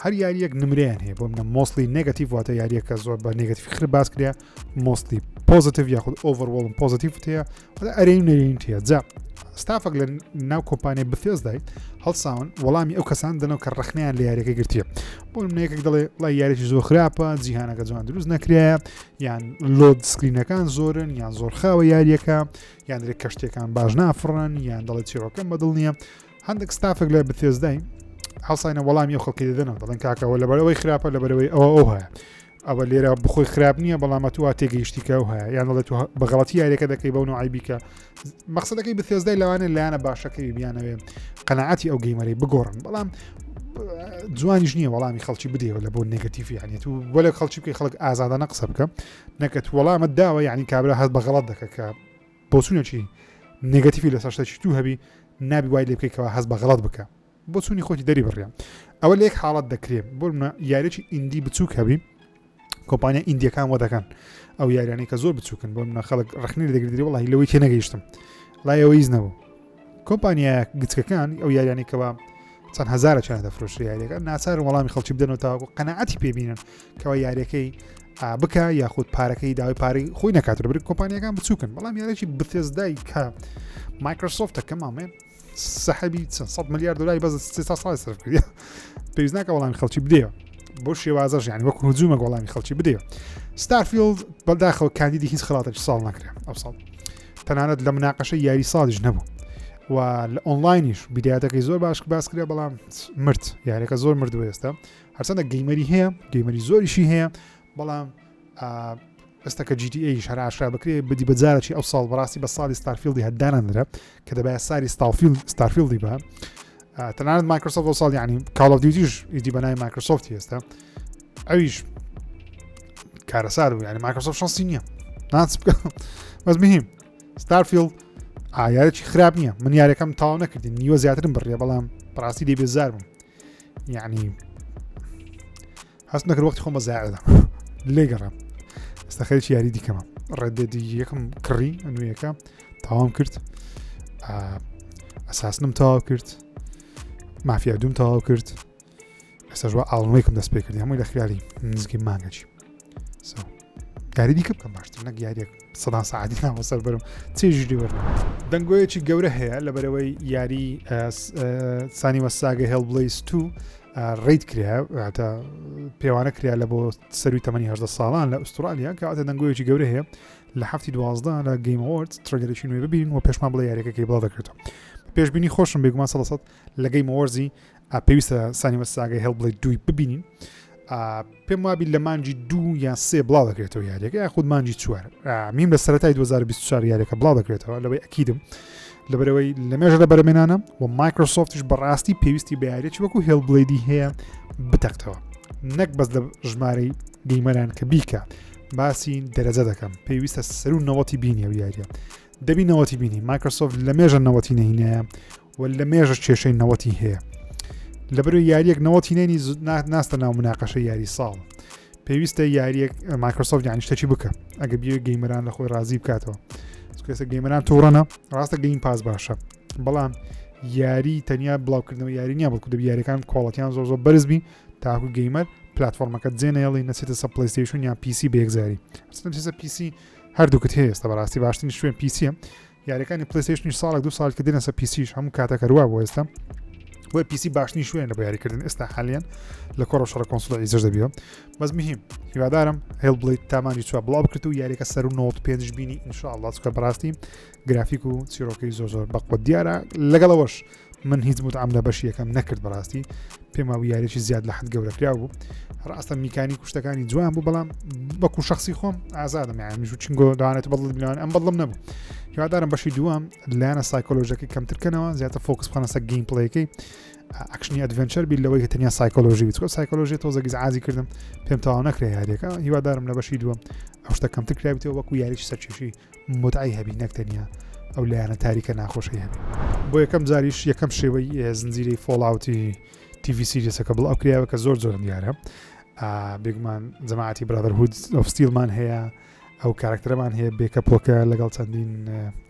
هەر یاریەک نمرەیان هەیە بۆ منە مۆستلی نگەتیڤ واتە یاریەکە زۆر بە نگەتیڤ خر باس کرا مۆستلی پۆزیتیڤ یاخود ئۆڤەرۆڵ پۆزیتیڤ هەیە ئەرێن نەرین هەیە جا ستافەک لە ناو کۆمپانیای بەفێزدای هەڵساون وەڵامی ئەو کەسان دەنەوە کە ڕخنیان لە یاریەکە گرتیە بۆ منەیەکێک دەڵێ لای یاریی زۆر خراپە جیهانەکە جوان دروست نەکرایە یان لۆد سکرینەکان زۆرن یان زۆر خاوە یاریەکە یان درێک کەشتەکان باش نافڕن یان دەڵێت چیرۆکەم بەدڵ نییە هەندێک ستافێک لە بەفێزدای هەڵساینە وەڵامی ئەو خەڵکی دەدەنەوە دەڵێن کاکەوە لەبەرەوەی خراپە لەبەرەوەی ئەو هەیە ئەوە لێرە بخۆی خراپ نییە بەڵامە تو تێگەیشتیکە و هەیە یان دەڵێت بەغەڵەتی یاریەکە دەکەی بەو نوعیبیکە مەقسەدەکەی بەفێزدای لەوانە لایەنە باشەکەی بیانەوێ قەناعەتی ئەو گەیمەرەی بگۆڕن بەڵام جوانیش نییە وەڵامی خەڵکی بدێەوە لە بۆ نگەتیڤی یانێت و بۆ لە خەڵکی بکەی خەڵک ئازادانە قسە بکە نەکەت وەڵامت داوە یعنی کابرا هەست بەغەڵەت دەکە کە بۆچوونەکی نگەتیڤی لەسەر شتێکی تو هەبی نابی وای لێ بکەیتەوە هەست بەغەڵەت بکە بۆ چوونی خۆتی دەری بڕیان ئەوە لێک حاڵەت دەکرێت بۆ یاریی ئیندی بچووک هەبی کۆمپانیا ئیندیەکان وە دەکەن ئەو یاریانەی کە زۆر بچووکن بۆ منە خەڵک ڕخنی دەگرێت وڵی لەوەی تێ نەگەیشتم لای ئەوە هیچ نەبوو کۆمپانیا گچکەکان ئەو یاریانێکەوە چەند هزارە چیان دەفرۆشت یاریەکە ناچارن وەڵامی خەڵکی بدەنەوە تاوەکو قەناعەتی پێبینن کەەوە یاریەکەی بکە یاخود پارەکەی داوای پارەی خۆی نەکاتر بر کۆمپانیەکان بچووکن بەڵام یاریی بەفێزدای کە مایکرۆسۆفتەکە مامێ سەحەبی 100 ملیار دلاری بەز 300 ساڵی سەرف کردی پێویست ناکە وەڵامی خەڵکی بدەیە بۆ شێوازەش یعنی وەکو هجوومە وەڵامی خەڵکی بدەیە ستارفیلد بەداخەوە کاندیدی هیچ خڵاتێکی ساڵ نەکرێت ئەو ساڵ تەنانەت لە مناقەشە یاری ساڵیش نەبوو و لە ئۆنلاینیش بیدیاتەکەی زۆر باس کرێ بەڵام مرد یاریەکە زۆر مردووە ئێستا هەرچەندە گەیمەری هەیە گەیمەری زۆریشی هەیە بەڵام ئێستا کە GTA هەر ئاشرا بکرێ بدی بەجارێکی ئەو ساڵ بەڕاستی بە ساڵی ستارفیلدی هەدانەندرە کە دەبایە ساری ستارفیلدی بە تەنانەت مایکرۆسۆفت ئەو ساڵ یعنی کال ئۆف دیوتیش ئیدی بەناوی مایکرۆسۆفتی ئێستا ئەویش کارەسار بوو یعنی مایکرۆسۆفت شانسی نییە ناچ بکە بەس مهم ستارفیلد یاریی خراپ نییە من یاریەکەم تاوا نەکردین نیوە زیاترم بڕێ بەڵام بەڕاستی دێ بێزار بووم یعنی هەست نەکرد وەختی خۆم بەزایعدا لێگەڕام ئێستا خەریکی یاری دیکەمە ڕێدێدی یەکم کڕی نوێیەکە تاوام کرد ئەساسنم تاوا کرد مافیا دوم تاوا کرد ئێستا ژوە ئاڵنوەیەکم دەست پێ کردی هەمووی لە خیالی نزیکی مانگەچی یاری دیکە بکەم باشتر نەک یاریەک سەدان ساعتی ناوە سەر بەرم چێژی وەرنەوە دەنگۆیەکی گەورە هەیە لەبەرەوەی یاری سانی وەساگە هێڵبلیس 2 ڕیت کرا تا پێوانە کرا لە بۆ سەروی تەمەنی 18 ساڵان لە ئوسترالیا کەواتە دەنگۆیەکی گەورە هەیە لە هەفتی 12 لە گەیم ئەوەردز ترێلەرێکی نوێ ببین و پێشمان بڵێ یاریەکەی بڵاو دەکرێتەوە پێشبینی خۆشم بێگومان 100% لە گەیم ئەوەردزی پێویستە سانی وەساگەی هێڵبلیس 2 ببینین پێم وابی لە مانجی 2 یان 3 بڵاو دەکرێتەوە یاریەکە یاخود مانجی 4 میم لە سەرەتای 2024 یاریەکە بڵاو دەکرێتەوە لەوەی ئەکیدم لەبەرەوەی لە مێژە لە بەرەمێنانە و مایکرۆسۆفتیش بەڕاستی پێویستی بە یاریەکی وەکو هێڵبلیدی هەیە بتەکتەوە نەک بەس لە ژمارەی گەیمەران کە بیکە باسی دەرەجە دەکەم پێویستە سەر و نەوەتی بینی ئەو یاریە دەبی نەوەتی بینی مایکرۆسۆفت لە مێژە نەوەتی نەهینەیە و لە مێژە کێشەی نەوەتی هەیە لەبەرەوەی یاریەک نەوەتی نێنی ناستە ناو مناقەشە یاری ساڵ پێویستە یاریەک مایکرۆسۆفت یانی شتێکی بکە ئەگە بێ گەیمەران لە خۆی ڕازی بکاتەوە سکێسە گەیمەران تووڕەنە ڕاستە گەیم پاس باشە بەڵام یاری تەنیا بڵاوکردنەوە یاری نییە بەڵکو دەبی یاریەکان کۆڵەتیان زۆر بەرزبی تاکو گەیمەر پلتفۆرمەکە جێنەیەڵی نەچێتە سە پلیستیشن یان پیسی بەیەکزاری ئەستا پیسی هەردووکت هەیە ئێستا بەڕاستی باشترین شوێن پیسیە یاریەکانی پلیستیشنی ساڵێک 2 ساڵ کە دێنە سە پیسیش هەموو کاتەکەروە بۆ ئێستا بۆ پیسی باشنی شوێنە بە یاریکردن ئێستا حالیان لە کۆڕە شەڕە کۆنسۆڵ ئیزەش دەبیەوە بەس مهم هیوادارم هێڵبلید تامانی چوە بڵاو بکرێت و یاریەکە سەر و 95 بینی ئینشاءالله چکە بەڕاستی گرافیک و چیرۆکەی زۆر بەقوە دیارە لەگەڵەوەش من هیچ متعام لە بەشی یەکەم نەکرد بەڕاستی پێم وابوو یاریێکی زیاد لە حد گەورەکرا بوو ڕاستە میکانی کوشتەکانی جوان بوو بەڵام بەکو شخصی خۆم ئازادم یعنی چنگۆ داوانێت بەڵ بینەوە ئەم بەڵم نەبوو هیوادارم بەشی دووەم لایەنە سایکۆلۆژیەکەی کەمترکەنەوە زیاتر فۆکس بخەنە سەر گەیم پڵەیەکەی ئەکشنی ئەدڤنچەر بی لەوەی کە تەنیا سایکۆلۆژی بچکۆ سایکۆلۆژی تۆزەگی عازی کردم پێم تەواو نەکرێ یاریەکە هیوادارم لە بەشی دووەم ئەو شتە کەمتر کرابێتەوە وەکو یاریی سەرچێشی متعی هەبی نەکتەنیا ئەو لایەنە تاریکە ناخۆشی هەبی بۆ یەکەم جاریش یەکەم شێوەی زنجیرەی فۆڵاوتی TV سیریسەکە بڵاو کراوە کە زۆر دیارە بێگومان جەماعەتی برادرهود ئۆف ستیلمان هەیە ئەو کارکتەرەمان هەیە بێکەپۆکە لەگەڵ چەندین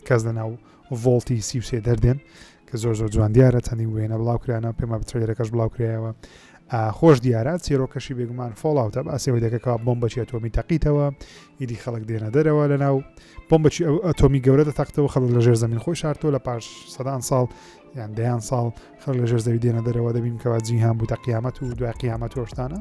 کەس لەناو ڤۆڵتی 33 دەردێن کە زۆر جوان دیارە چەندین وێنە بڵاو کرانە پێم بترێلەکەش بڵاو کرایەوە خۆش دیارە چێرۆکەشی بێگومان فۆڵاوتە باسیەوەی دەکەکەوە بۆمبەچی ئەتۆمی تەقیتەوە ئیدی خەڵک دێنە دەرەوە لەناو بۆمبەچی ئەتۆمی گەورە دەتەقتەوە خەڵک لە ژێر زەمین خۆی شارتۆ لە پاش سەدان ساڵ یان دەیان ساڵ خەڵک لە ژێر زەوی دێنە دەرەوە دەبین کەوا جیهان بوو تا قیامەت و دوای قیامەت وەشتانە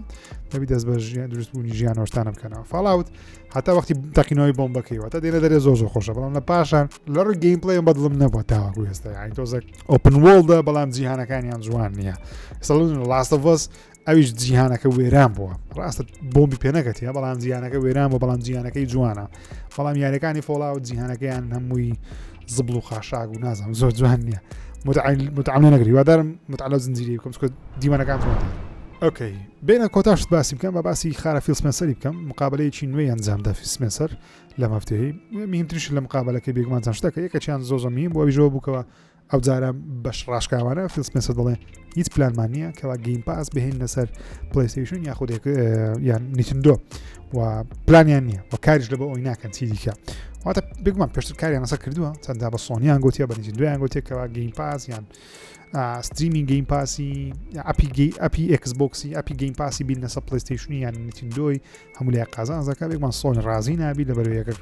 دەبی دەست بە دروستبوونی ژیان وەشتانە بکەنەوە فاڵاوت هەتا وەختی تەقینەوەی بۆمبەکەیوە تا دێنە دەرێ زۆر خۆشە بەڵام لە پاشان لە ڕووی گەیم پڵێم بەدڵم نەبووە تاواکو ئێستا یانی تۆزێک ئۆپن وۆڵدە بەڵام جیهانەکانیان جوان نییە ئێستا لاست ئۆف ئەس ئەویش جیهانەکە وێران بووە ڕاستە بۆمبی پێ نەکەتیە بەڵام جیهانەکە وێران بوو بەڵام جیهانەکەی جوانە بەڵام یاریەکانی فۆڵاوت جیهانەکەیان هەمووی زبڵ و خاشاگ و نازانم زۆر جوان نییە متعامل نەگری وادارم متعالە زنجیری بکەم چکە دیوانەکان جوان ئۆکەی بێنە کۆتاشت باسی بکەم بە باسی خارە فیل سپێنسەری بکەم مقابلەیەکی نوێی ئەنجامدا فیل سپێنسەر لە مەفتەی مهمترینش لە مقابلەکەی بێگومان چەند شتەکە یەکەچیان زۆر مهم بۆ ئەویژەوە بووکەوە ئەو جارە بەش ڕاشکاوانە فیل سپێنسەر دەڵێ هیچ پلانمان نییە کەوا گەیم پاس بهێن لەسەر پلەیستیشن یاخود یان نیتندۆ و پلانیان نییە و کاریش لە بە ئەوی ناکەن چی دیکە واتە بگومان پێشتر کاریان ئەسە کردووە چەنددا بە سۆنیان گوتیە بە نیتندۆیان گوتێکەوە گەیم پاس یان ستریمینگ گەیم پاسی ئەپی ئەکسبۆکسی ئەپی گەیم پاسی بین لەسەر پلەیستیشنی یان نیتندۆی هەموو لای قازان زەکە بێگومان سۆنی ڕازی نابی لەبەرەوەی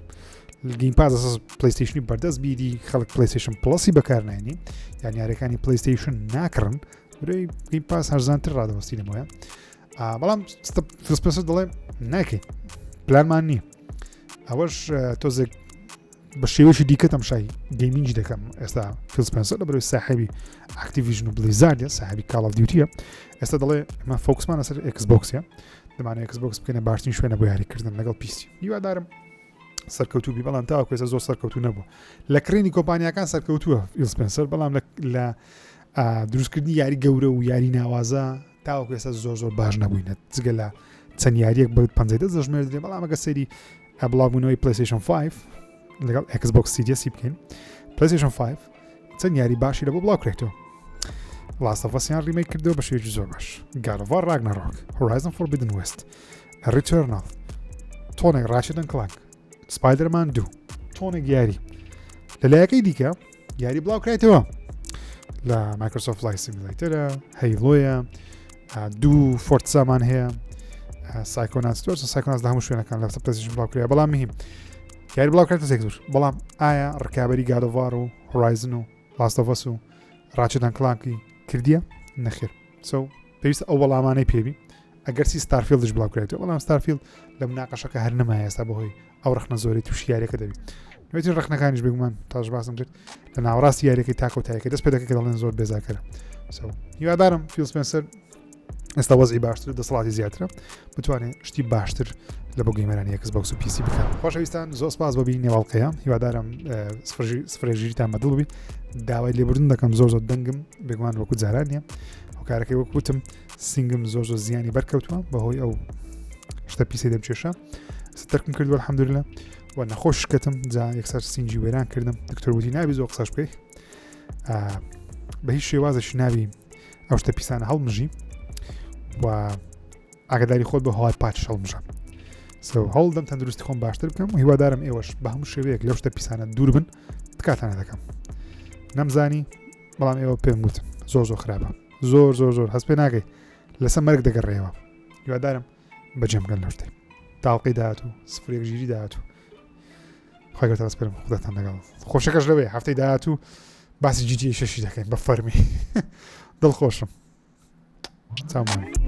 گەیم پاس پلەیستیشنی بەردەست بیدی خەڵک پلەیستیشن پلەسی بەکارنێنی یان یاریەکانی پلەیستیشن ناکڕن برای گەیم پاس هەرزانتر ڕادەوەستی لەمەوە بەڵام فیل سپێنسەر دەڵێ ناکەین پلانمان نییە ئەوەش تۆزێک بە شێوەشی دیکە تەماشای گەیمینگی دەکەم ئێستا فیل سپێنسەر لەبەرەوەی ساحێبی ئاکتیڤیژن و بلیزاردە ساحێبی کاڵ ئۆف دیوتیە ئێستا دەڵێ ئەمە فۆکسمان لەسەر ئەکسبۆکسە دەمانێت ئەکسبۆکس بکەینە باشترین شوێنە بۆ یاریکردن لەگەڵ پیسی هیوادارم سەرکەوتوبی بەڵام تاوەکو ئێستا زۆر سەرکەوتو نەبوو لە کڕینی کۆمپانیاکان سەرکەوتووە فیل سپێنسەر بەڵام لە دروستکردنی یاری گەورە و یاری ناوازە تاوەکو ئێستا زۆر باش نەبووینە جگە لە چەند یاریەک بە 50 دەژمێر درێ بەڵام ئەگە سەری بڵاوبوونەوەی پلەیستیشن 5 لەگەڵ ئەکسبۆکس سیریەسی بکەین پلەیستیشن 5 چەند یاری باشی لە بۆ بڵاو کرێتەوە لاست ئۆف ئەسیان ریمەیک کردەوە بە شێوەیەکی زۆر باش گاد ئۆف وار راگناڕۆک هۆرایزن فۆربیدن وێست ریتەرنەڵ تۆنێک ڕاتچێت ئەند کلانک سپایدەرمان 2 تۆنێک یاری لەلایەکەی دیکە یاری بڵاو کرێتەوە لە مایکرۆسۆفت فلایت سیمولەیتەرە هەیلۆیە دوو فۆرتسامان هەیە سایکۆناس تۆ سایکۆناس لە هەموو شوێنەکان لە پلەیستیشن بڵاوکرێ بەڵام مهم یاری بڵاوکرێتە سێکتور بەڵام ئایا ڕکابەری گادۆڤار و هۆرایزن و لاست ئۆف ئەس و ڕاچێت کڵانکی کردیە نەخێر پێویستە ئەو وەڵامانەی پێبی ئەگەر سی ستارفیلدش بڵاوکرێتەوە بەڵام ستارفیلد لە مناقەشەکە هەر نەمایە ئێستا بەهۆی ئەو ڕخنە زۆری تووشی یاریەکە دەبێت نوێتی ڕخنەکانیش بگومان تاش باسم کرد لە ناوەڕاستی یاریەکەی تاکۆتایەکە دەست پێ دەکەی کە دەڵێن زۆر بێزاکەرە هیوادارم فیل سپێنسەر ئێستا وەزعی باشتر دەسەڵاتی زیاترە بتوانێت شتی باشتر لە بۆ گەیمەرانی Xbox و PC بکات خۆشەویستان زۆر سپاس بۆ بینی نێواڵقەیە هیوادارم سفرێژیریتان بەدڵ بێت داوای لێبوردن دەکەم زۆر دەنگم بگومان وەکو جاران نیە ئەو کارەکەی وەکوتم سنگم زۆر زیانی بەرکەوتووە بەهۆی ئەو شتە پیسی دەمچێشە تەرکم کردووە الحەمدولله و نەخۆش شکەتم جا یەکسەر سینجی وێران کردم دکتۆر وتی نابی زۆر قسەش بکەی بە هیچ شێوازەشی نابی ئەو شتە پیسانە هەڵمژی و ئاگاداری خۆت بە هەوای پاچ هەڵمژە هەڵدەم تەندروستی خۆم باشتر بکەم و هیوادارم ئێوەش بە هەموو شێوەیەک لەو شتە پیسانە دوور بن تکاتانە دەکەم نەمزانی بەڵام ئێوە پێم گوت زۆر خراپە زۆر هەست پێ ناکەی لەسەر مەرگ دەگەڕێەوە هیوادارم بەجێمگەن لەو شتێ تاڵقی داهات و سفرێک ژیری داهات و خۆی گەورتە سپێرم خودەتان لەگەڵ خۆشەکەش لەوێ هەفتەی داهات و باسی GTA 6 دەکەین بە فەرمی دڵخۆشم چاومان